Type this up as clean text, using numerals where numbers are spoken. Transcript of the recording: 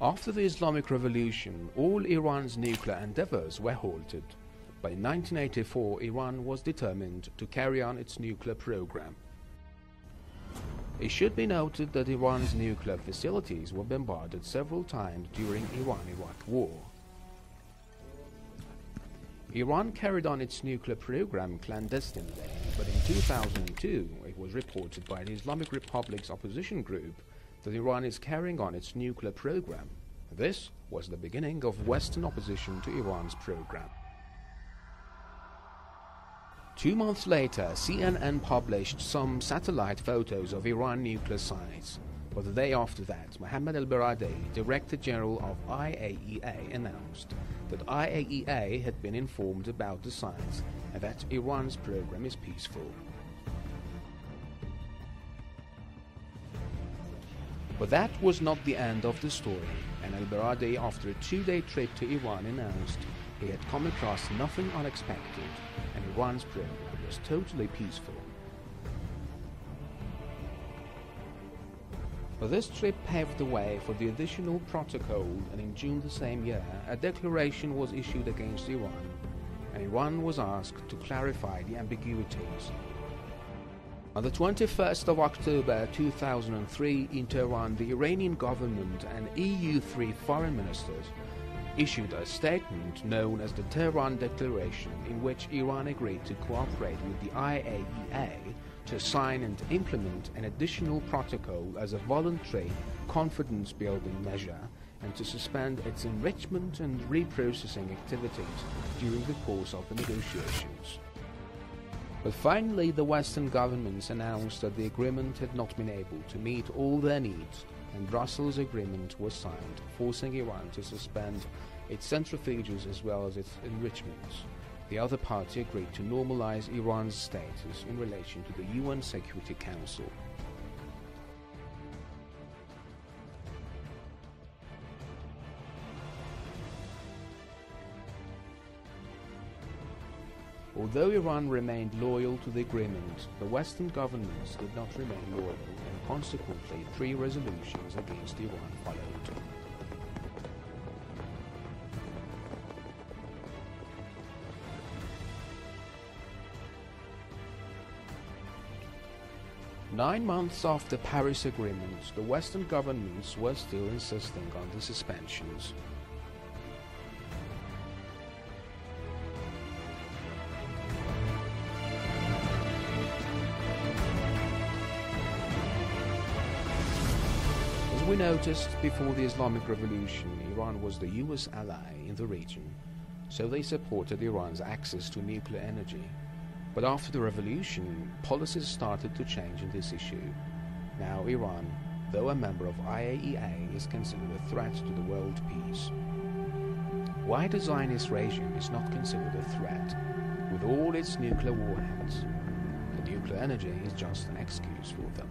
After the Islamic Revolution, all Iran's nuclear endeavors were halted. By 1984, Iran was determined to carry on its nuclear program. It should be noted that Iran's nuclear facilities were bombarded several times during Iran-Iraq War. Iran carried on its nuclear program clandestinely, but in 2002 it was reported by the Islamic Republic's opposition group that Iran is carrying on its nuclear program. This was the beginning of Western opposition to Iran's program. 2 months later, CNN published some satellite photos of Iran nuclear sites. But the day after that, Mohammad El-Baradei, Director General of IAEA, announced that IAEA had been informed about the sites and that Iran's program is peaceful. But that was not the end of the story, and El-Baradei, after a 2-day trip to Iran, announced he had come across nothing unexpected, and Iran's program was totally peaceful. But this trip paved the way for the additional protocol, and in June the same year, a declaration was issued against Iran, and Iran was asked to clarify the ambiguities. On the 21st of October 2003 in Tehran, the Iranian government and EU3 foreign ministers issued a statement known as the Tehran Declaration, in which Iran agreed to cooperate with the IAEA to sign and implement an additional protocol as a voluntary confidence-building measure and to suspend its enrichment and reprocessing activities during the course of the negotiations. But finally, the Western governments announced that the agreement had not been able to meet all their needs, and Brussels' agreement was signed, forcing Iran to suspend its centrifuges as well as its enrichments. The other party agreed to normalize Iran's status in relation to the UN Security Council. Although Iran remained loyal to the agreement, the Western governments did not remain loyal, and consequently 3 resolutions against Iran followed. Nine months after the Paris Agreement, the Western governments were still insisting on the suspensions. As we noticed before the Islamic Revolution, Iran was the US ally in the region, so they supported Iran's access to nuclear energy. But after the revolution, policies started to change in this issue. Now Iran, though a member of IAEA, is considered a threat to the world peace. Why the Zionist regime is not considered a threat? With all its nuclear warheads, the nuclear energy is just an excuse for them.